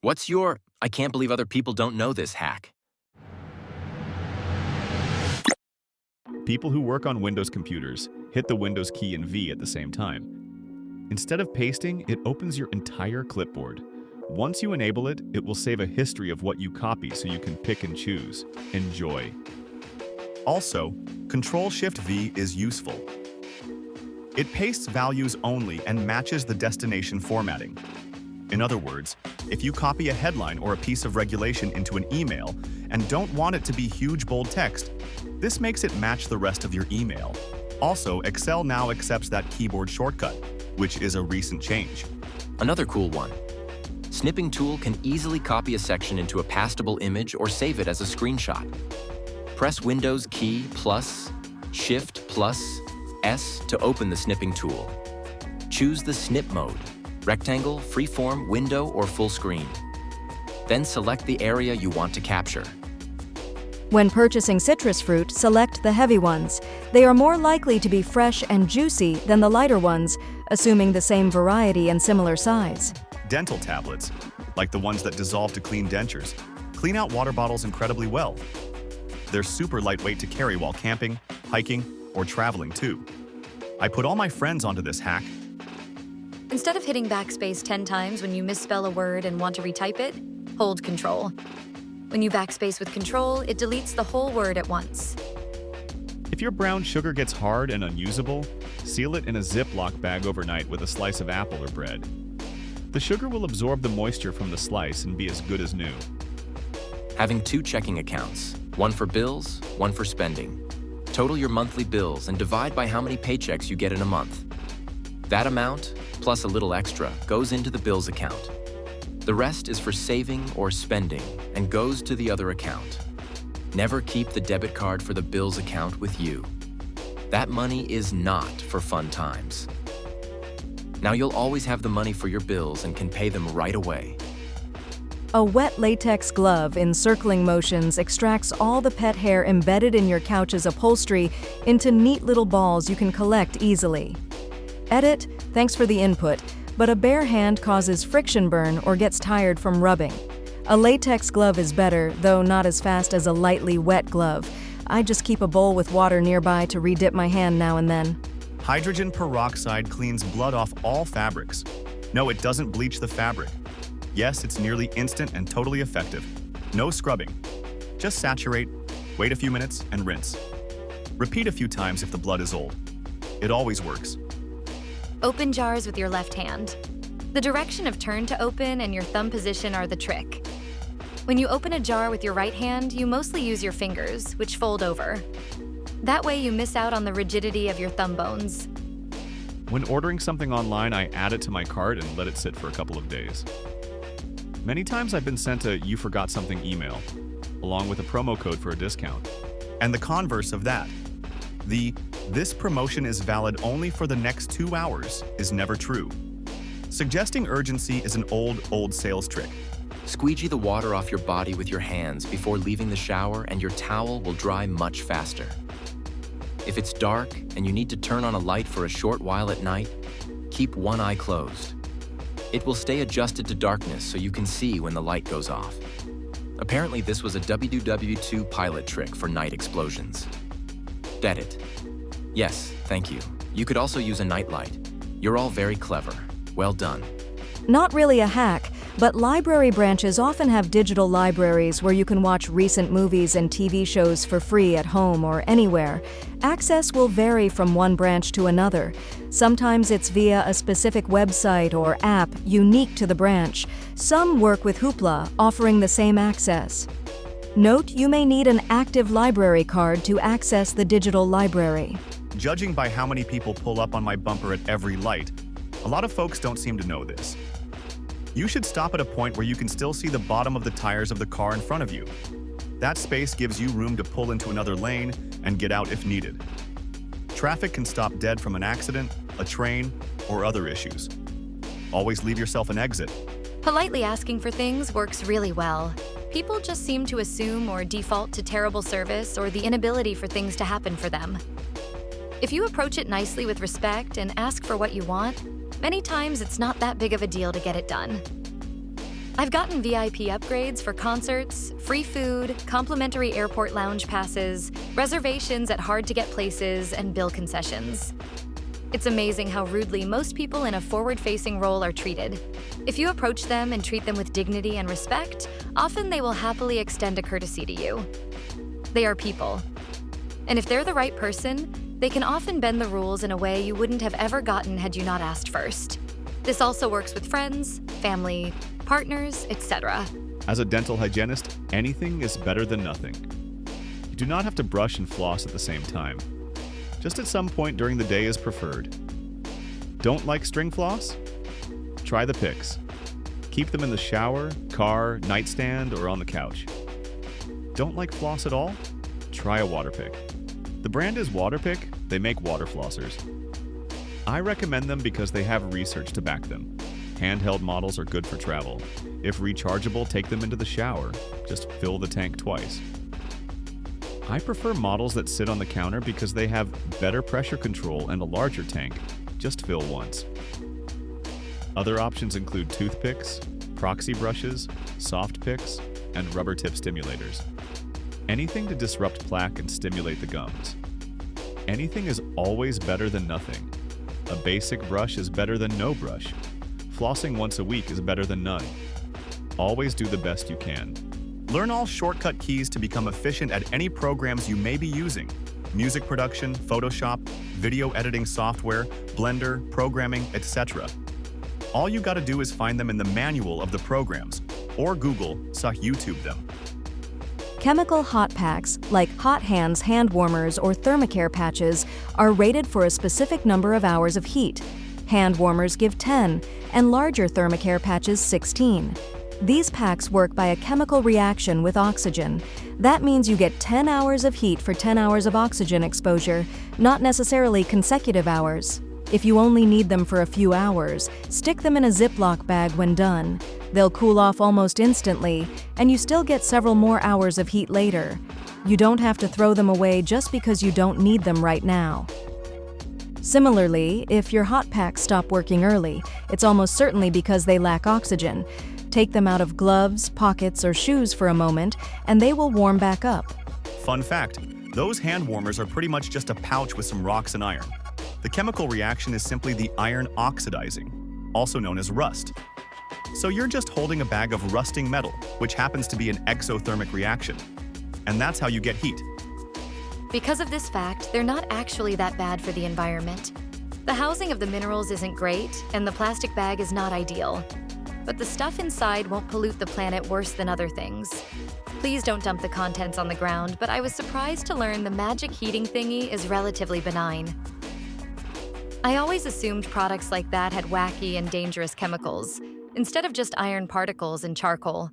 What's your "I can't believe other people don't know this" hack? People who work on Windows computers hit the Windows key and V at the same time. Instead of pasting, it opens your entire clipboard. Once you enable it, it will save a history of what you copy so you can pick and choose. Enjoy. Also, Control-Shift-V is useful. It pastes values only and matches the destination formatting. In other words, if you copy a headline or a piece of regulation into an email and don't want it to be huge bold text, this makes it match the rest of your email. Also, Excel now accepts that keyboard shortcut, which is a recent change. Another cool one. Snipping tool can easily copy a section into a pastable image or save it as a screenshot. Press Windows key plus Shift plus S to open the snipping tool. Choose the snip mode, rectangle, freeform, window, or full screen. Then select the area you want to capture. When purchasing citrus fruit, select the heavy ones. They are more likely to be fresh and juicy than the lighter ones, assuming the same variety and similar size. Dental tablets, like the ones that dissolve to clean dentures, clean out water bottles incredibly well. They're super lightweight to carry while camping, hiking, or traveling too. I put all my friends onto this hack. Instead of hitting backspace 10 times when you misspell a word and want to retype it, hold Control. When you backspace with Control, it deletes the whole word at once. If your brown sugar gets hard and unusable, seal it in a Ziploc bag overnight with a slice of apple or bread. The sugar will absorb the moisture from the slice and be as good as new. Having 2 checking accounts, one for bills, one for spending. Total your monthly bills and divide by how many paychecks you get in a month. That amount, plus a little extra, goes into the bills account. The rest is for saving or spending and goes to the other account. Never keep the debit card for the bills account with you. That money is not for fun times. Now you'll always have the money for your bills and can pay them right away. A wet latex glove in circling motions extracts all the pet hair embedded in your couch's upholstery into neat little balls you can collect easily. Edit, thanks for the input, but a bare hand causes friction burn or gets tired from rubbing. A latex glove is better, though not as fast as a lightly wet glove. I just keep a bowl with water nearby to re-dip my hand now and then. Hydrogen peroxide cleans blood off all fabrics. No, it doesn't bleach the fabric. Yes, it's nearly instant and totally effective. No scrubbing. Just saturate, wait a few minutes, and rinse. Repeat a few times if the blood is old. It always works. Open jars with your left hand. The direction of turn to open and your thumb position are the trick. When you open a jar with your right hand, you mostly use your fingers, which fold over. That way you miss out on the rigidity of your thumb bones. When ordering something online, I add it to my cart and let it sit for a couple of days. Many times I've been sent a "you forgot something" email, along with a promo code for a discount. And the converse of that, the "this promotion is valid only for the next 2 hours" is never true. Suggesting urgency is an old sales trick. Squeegee the water off your body with your hands before leaving the shower and your towel will dry much faster. If it's dark and you need to turn on a light for a short while at night, keep one eye closed. It will stay adjusted to darkness so you can see when the light goes off. Apparently this was a WW2 pilot trick for night explosions. Edit. Yes, thank you. You could also use a nightlight. You're all very clever. Well done. Not really a hack, but library branches often have digital libraries where you can watch recent movies and TV shows for free at home or anywhere. Access will vary from one branch to another. Sometimes it's via a specific website or app unique to the branch. Some work with Hoopla, offering the same access. Note, you may need an active library card to access the digital library. Judging by how many people pull up on my bumper at every light, a lot of folks don't seem to know this. You should stop at a point where you can still see the bottom of the tires of the car in front of you. That space gives you room to pull into another lane and get out if needed. Traffic can stop dead from an accident, a train, or other issues. Always leave yourself an exit. Politely asking for things works really well. People just seem to assume or default to terrible service or the inability for things to happen for them. If you approach it nicely with respect and ask for what you want, many times it's not that big of a deal to get it done. I've gotten VIP upgrades for concerts, free food, complimentary airport lounge passes, reservations at hard-to-get places, and bill concessions. It's amazing how rudely most people in a forward-facing role are treated. If you approach them and treat them with dignity and respect, often they will happily extend a courtesy to you. They are people. And if they're the right person, they can often bend the rules in a way you wouldn't have ever gotten had you not asked first. This also works with friends, family, partners, etc. As a dental hygienist, anything is better than nothing. You do not have to brush and floss at the same time. Just at some point during the day is preferred. Don't like string floss? Try the picks. Keep them in the shower, car, nightstand, or on the couch. Don't like floss at all? Try a water pick. The brand is Waterpik. They make water flossers. I recommend them because they have research to back them. Handheld models are good for travel. If rechargeable, take them into the shower. Just fill the tank twice. I prefer models that sit on the counter because they have better pressure control and a larger tank. Just fill once. Other options include toothpicks, proxy brushes, soft picks, and rubber tip stimulators. Anything to disrupt plaque and stimulate the gums. Anything is always better than nothing. A basic brush is better than no brush. Flossing once a week is better than none. Always do the best you can. Learn all shortcut keys to become efficient at any programs you may be using. Music production, Photoshop, video editing software, Blender, programming, etc. All you gotta do is find them in the manual of the programs, or Google, YouTube them. Chemical hot packs, like Hot Hands hand warmers or thermacare patches, are rated for a specific number of hours of heat. Hand warmers give 10, and larger thermacare patches 16. These packs work by a chemical reaction with oxygen. That means you get 10 hours of heat for 10 hours of oxygen exposure, not necessarily consecutive hours. If you only need them for a few hours, stick them in a Ziploc bag when done. They'll cool off almost instantly, and you still get several more hours of heat later. You don't have to throw them away just because you don't need them right now. Similarly, if your hot packs stop working early, it's almost certainly because they lack oxygen. Take them out of gloves, pockets, or shoes for a moment, and they will warm back up. Fun fact, those hand warmers are pretty much just a pouch with some rocks and iron. The chemical reaction is simply the iron oxidizing, also known as rust. So you're just holding a bag of rusting metal, which happens to be an exothermic reaction. And that's how you get heat. Because of this fact, they're not actually that bad for the environment. The housing of the minerals isn't great, and the plastic bag is not ideal. But the stuff inside won't pollute the planet worse than other things. Please don't dump the contents on the ground, but I was surprised to learn the magic heating thingy is relatively benign. I always assumed products like that had wacky and dangerous chemicals, instead of just iron particles and charcoal.